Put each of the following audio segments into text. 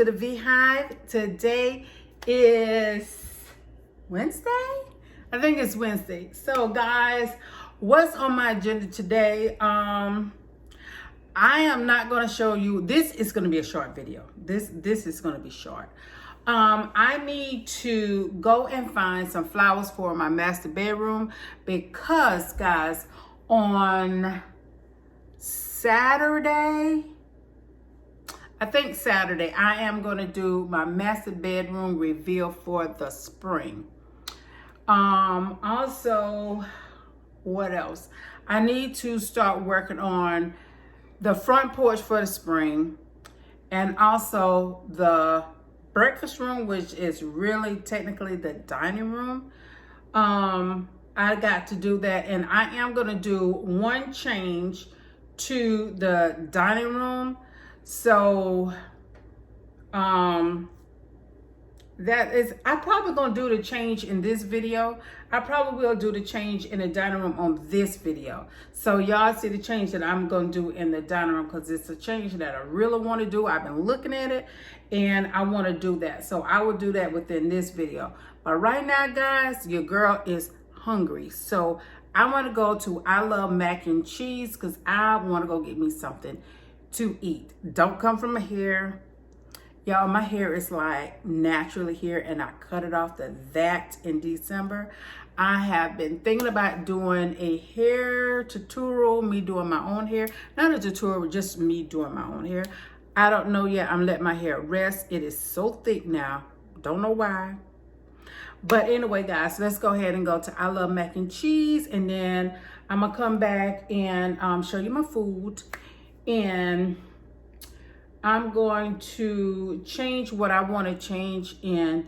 to the VeeHive. Today is Wednesday? I think it's Wednesday. So guys, what's on my agenda today? I am not going to show you, this is going to be a short video. This is going to be short. I need to go and find some flowers for my master bedroom because guys, on Saturday, I think Saturday, I am going to do my master bedroom reveal for the spring. Also, what else? I need to start working on the front porch for the spring, and also the breakfast room, which is really technically the dining room. I got to do that, and I am going to do one change to the dining room. So that is, I'm probably going to do the change in this video. I probably will do the change in the dining room on this video. So y'all see the change that I'm going to do in the dining room, because it's a change that I really want to do. I've been looking at it and I want to do that. So I will do that within this video. But right now, guys, your girl is hungry. So I want to go to I Love Mac and Cheese because I want to go get me something to eat. Don't come from my hair. Y'all, my hair is like naturally here, and I cut it off that in December. I have been thinking about doing a hair tutorial, me doing my own hair. Not a tutorial, just me doing my own hair. I don't know yet. I'm letting my hair rest. It is so thick now. Don't know why. But anyway, guys, let's go ahead and go to I Love Mac and Cheese, and then I'm going to come back and show you my food. And I'm going to change what I want to change in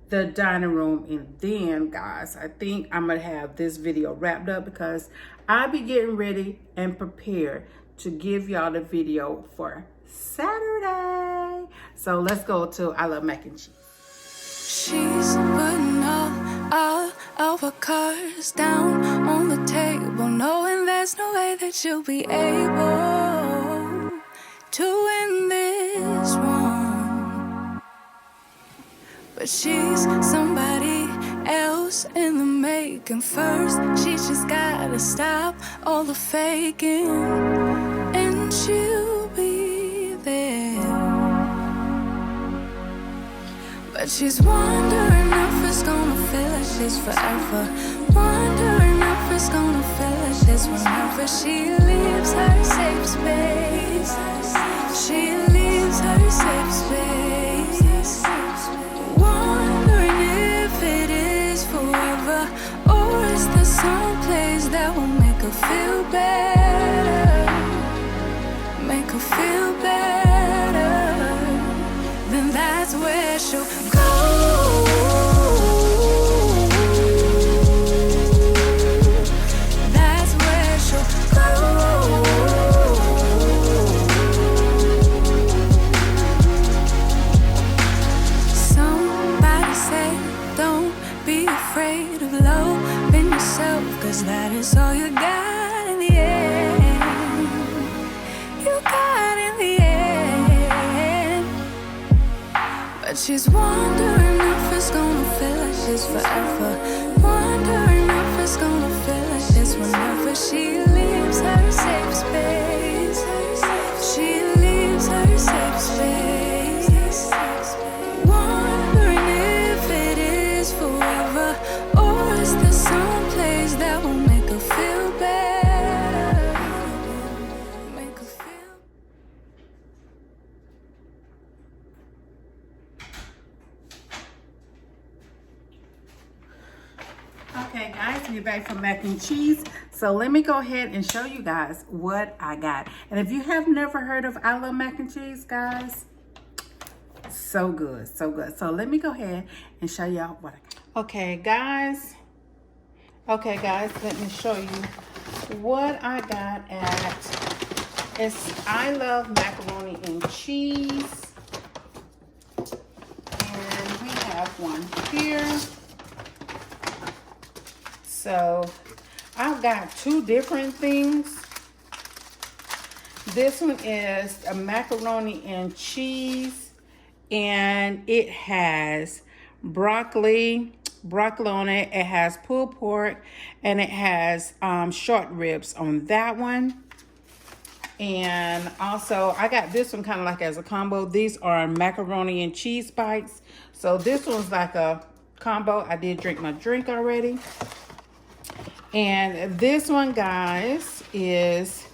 the dining room. And then, guys, I think I'm going to have this video wrapped up because I'll be getting ready and prepared to give y'all the video for Saturday. So let's go to I Love Mac and Cheese. She's putting all of her cards down on the table, knowing there's no way that you'll be able to win this one. But she's somebody else in the making. First, she just gotta stop all the faking, and she'll be there. But she's wondering if it's gonna feel like this forever. Wondering if it's gonna feel like this whenever she leaves her safe space. She leaves her safe space. Wondering if it is forever, or is there some place that will make her feel better? Make her feel better. Then that's where she'll go. That's where she'll go. Somebody say, don't be afraid of loving yourself, 'cause that is all you got in the end. You got in the end. But she's wondering if it's gonna feel like this forever. Wondering if it's gonna feel like this whenever she leaves her safe space. She leaves her safe space. Wondering if it is forever, or is there some place that will make her feel better? Make her feel. Okay, guys, we're back from mac and cheese. So let me go ahead and show you guys what I got. And if you have never heard of I Love Mac and Cheese, guys, so good, so good. So let me go ahead and show y'all what I got. Okay, guys, let me show you what I got at. It's I Love Macaroni and Cheese. And we have one here. So I've got two different things. This one is a macaroni and cheese, and it has broccoli on it. It has pulled pork, and it has short ribs on that one. And also I got this one kind of like as a combo. These are macaroni and cheese bites. So this one's like a combo. I did drink my drink already. And this one, guys, is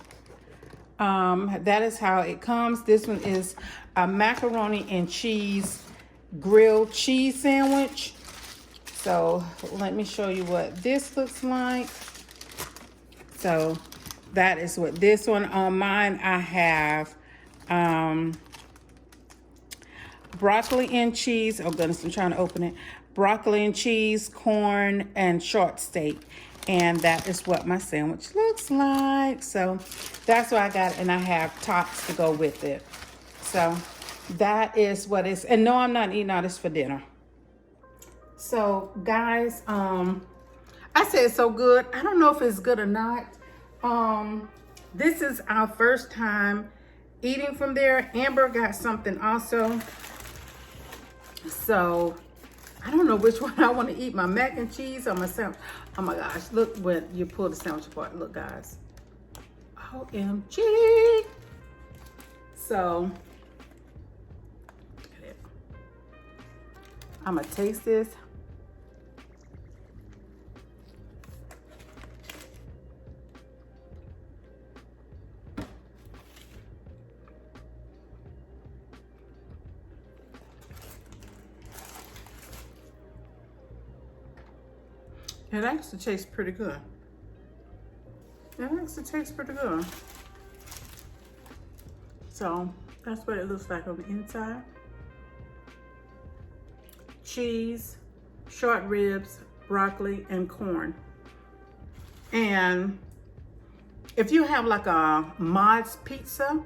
that is how it comes. This one is a macaroni and cheese grilled cheese sandwich. So let me show you what this looks like. So that is what this one. On mine, I have broccoli and cheese. Oh goodness, I'm trying to open it. Broccoli and cheese, corn, and short steak. And that is what my sandwich looks like. So that's what I got, and I have tops to go with it. So that is what it's, and no, I'm not eating all this for dinner. So guys, I said it's so good. I don't know if it's good or not. This is our first time eating from there. Amber got something also. So I don't know which one I want to eat, my mac and cheese or my sandwich. Oh my gosh, look when you pull the sandwich apart. Look, guys. OMG. So, look at it. I'm going to taste this. It actually tastes pretty good. It actually tastes pretty good. So that's what it looks like on the inside. Cheese, short ribs, broccoli, and corn. And if you have like a Mod's pizza,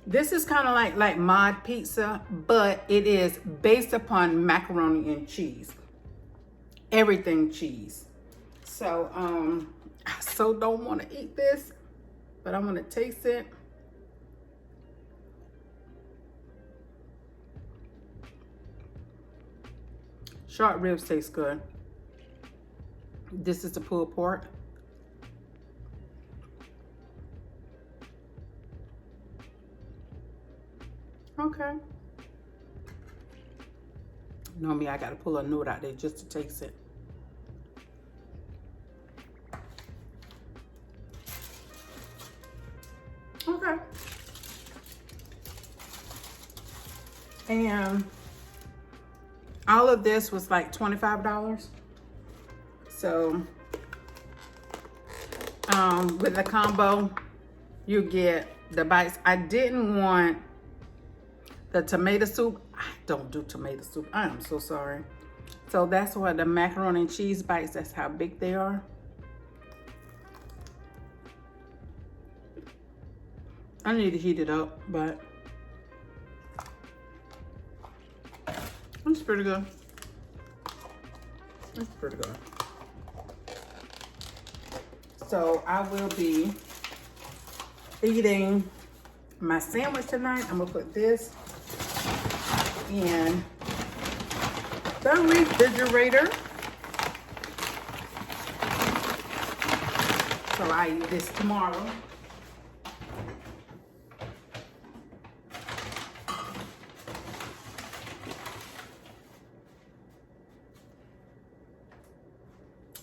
this is kind of like Mod pizza, but it is based upon macaroni and cheese. Everything cheese. So I so don't want to eat this, but I'm gonna taste it. Short ribs taste good. This is the pulled pork. Okay. You know me, I gotta pull a note out there just to taste it. Okay. And all of this was like $25. So with the combo, you get the bites. I didn't want the tomato soup. I don't do tomato soup. I am so sorry. So that's why the macaroni and cheese bites, that's how big they are. I need to heat it up, but it's pretty good. It's pretty good. So I will be eating my sandwich tonight. I'm gonna put this in the refrigerator. So I eat this tomorrow.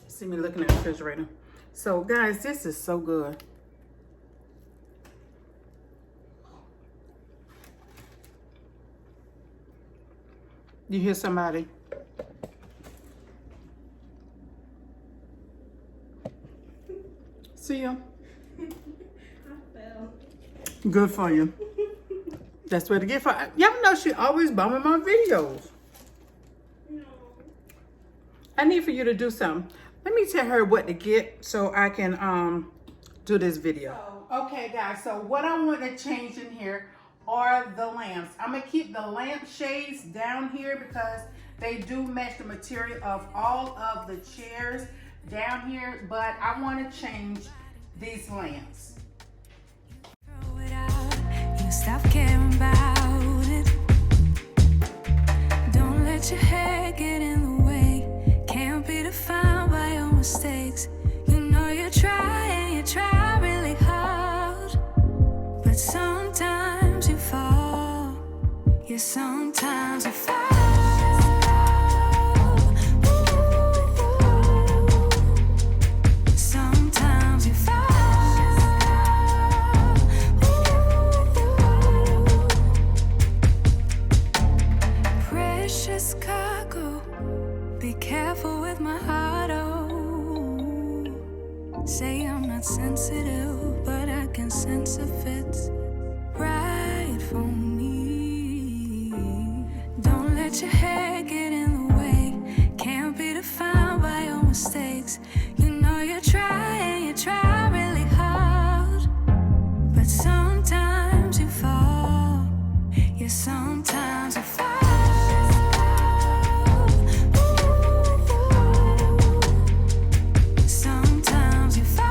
See me looking at the refrigerator. So guys, this is so good. You hear somebody? See ya. I fell. Good for you. That's what to get for. Y'all know she always bumming my videos. No. I need for you to do something. Let me tell her what to get so I can do this video. Okay guys, so what I want to change in here are the lamps. I'm gonna keep the lamp shades down here because they do match the material of all of the chairs down here, but I want to change these lamps. Throw it out, you stop caring about it. let your hair get in the way. Can't be defined by your mistakes. You know you try really hard. But sometimes you fall. Yeah, sometimes you fall. Sometimes you fall. Precious cargo, be careful with my heart, oh. Say I'm not sensitive, but I can sense if it's right for me. Don't let your hair get in the way. Can't be defined by your mistakes. You know you try really hard. But sometimes you fall. Yeah, sometimes you fall. Sometimes you fall.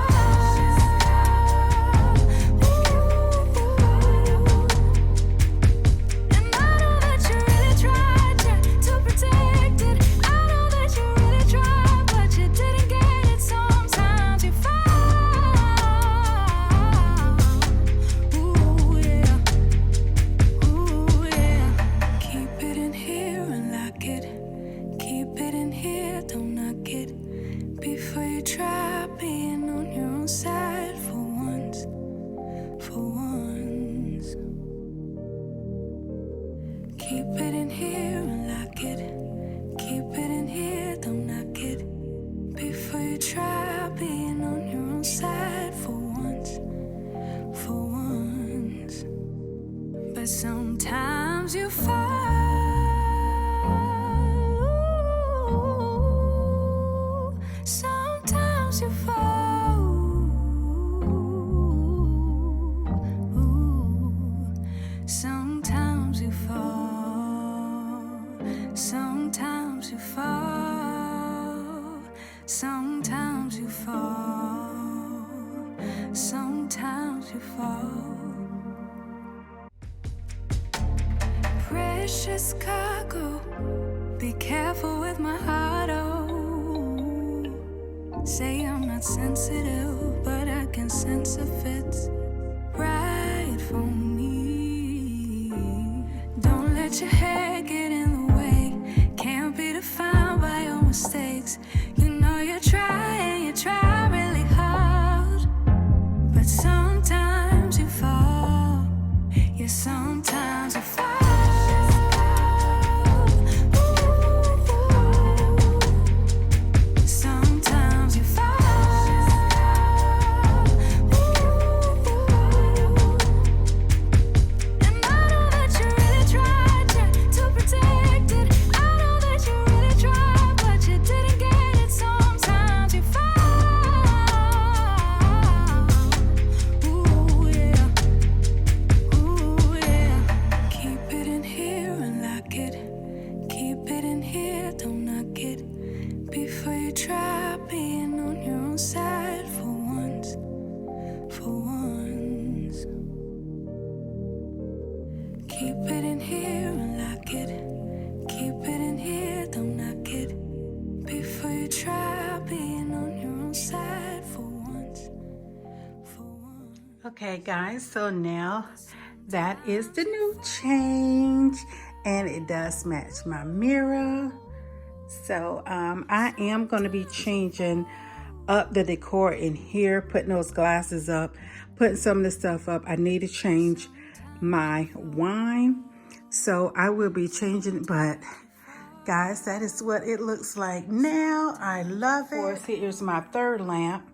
And I know that you really tried, yeah, to protect it. I know that you really tried, but you didn't get it. Sometimes you fall. Ooh, yeah. Ooh, yeah. Keep it in here and lock it. Keep it in here, don't knock it. Before you try being on your own side for once, for once. Keep it in here and lock it. Keep it in here, don't knock it. Before you try being on your own side for once, for once. But sometimes you fall. Sometimes you fall. Sometimes you fall. Sometimes you fall. Sometimes you fall. Sometimes you fall. Precious cargo, be careful with my heart, oh. Say I'm not sensitive, but I can sense if it's right for me. Don't let your hair get in the way. Can't be defined by your mistakes. You know you try really hard. But sometimes you fall. Yeah, sometimes you fall. Sometimes you fall. And I know that you really tried, yeah, to protect it. I know that you really tried, but you didn't get it. Sometimes you fall. Ooh, yeah. Ooh, yeah. Keep it in here and lock it. Keep it in here, don't knock it. Before you try being on your own side for once, for once. Keep it in here and lock it. Keep it in here, don't knock it. Before you try being on your own side for once, for once. Okay guys, so now that is the new change and it does match my mirror. So I am going to be changing up the decor in here, putting those glasses up, putting some of the stuff up. I need to change my wine, so I will be changing, but guys, that is what it looks like now. I love it. Of course, here's my third lamp,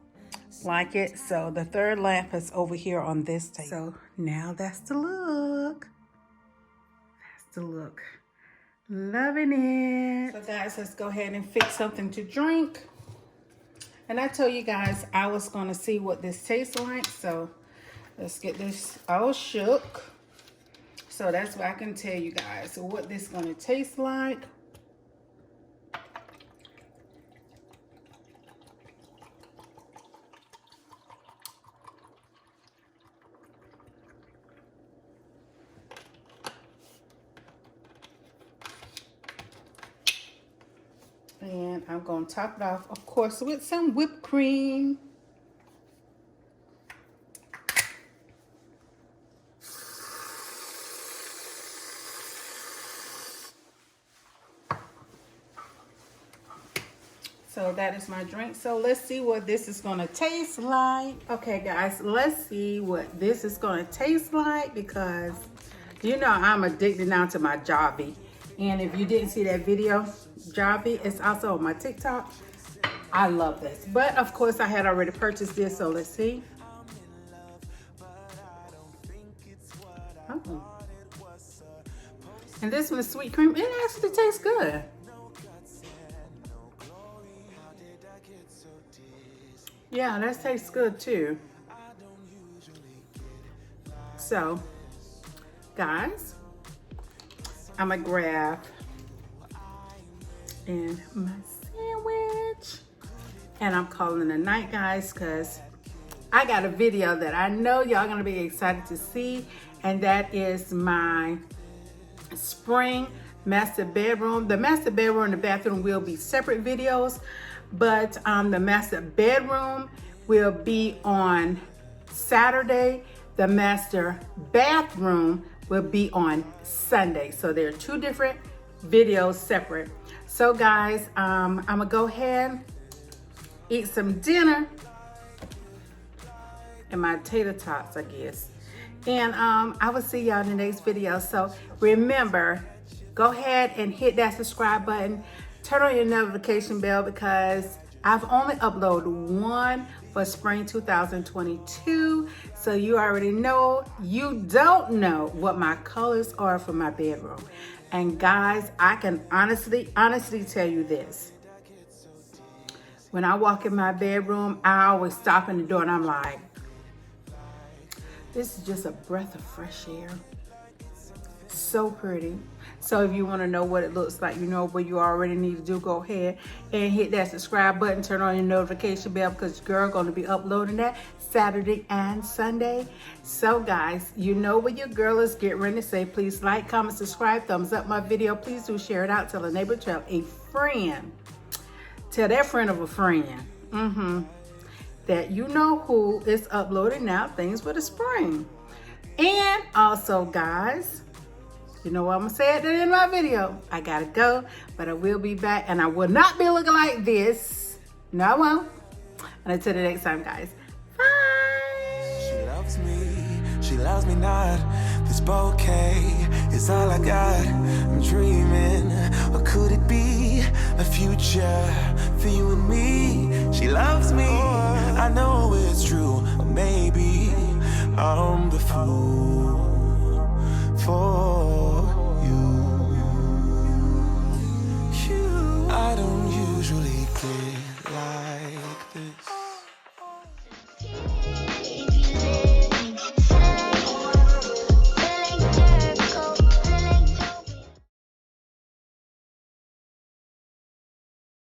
like it. So the third lamp is over here on this table. So now that's the look. That's the look. Loving it. So guys, let's go ahead and fix something to drink. And I told you guys I was going to see what this tastes like. So let's get this all shook. So that's what I can tell you guys. So what this is going to taste like. And I'm going to top it off, of course, with some whipped cream. So that is my drink. So let's see what this is going to taste like. Okay, guys, let's see what this is going to taste like, because you know I'm addicted now to my Javi. And if you didn't see that video, Javi, it's also on my TikTok. I love this. But of course, I had already purchased this, so let's see. Oh. And this one is sweet cream. It actually tastes good. Yeah, that tastes good too. So, guys, I'm gonna grab in my sandwich, and I'm calling it a night, guys, because I got a video that I know y'all gonna be excited to see, and that is my spring master bedroom. The master bedroom and the bathroom will be separate videos, but the master bedroom will be on Saturday. The master bathroom will be on Sunday. So they're two different videos separate. So guys, I'm gonna go ahead, eat some dinner and my tater tots, I guess. And I will see y'all in the next video. So remember, go ahead and hit that subscribe button. Turn on your notification bell, because I've only uploaded one for spring 2022. So you already know, you don't know what my colors are for my bedroom. And guys, I can honestly tell you this. When I walk in my bedroom, I always stop in the door and I'm like, this is just a breath of fresh air. So pretty. So if you want to know what it looks like, you know what you already need to do, go ahead and hit that subscribe button, turn on your notification bell, because your girl going to be uploading that Saturday and Sunday. So guys, you know what your girl is getting ready to say. Please like, comment, subscribe, thumbs up my video. Please do share it out. Tell a neighbor, tell a friend. Tell that friend of a friend. That you know who is uploading now things for the spring. And also, guys, you know what I'm gonna say at the end of my video. I gotta go, but I will be back, and I will not be looking like this. No, I won't. And until the next time, guys. Bye. She loves me not. This bouquet is all I got. I'm dreaming, or could it be a future for you and me? She loves me, I know it's true. Or maybe I'm the fool for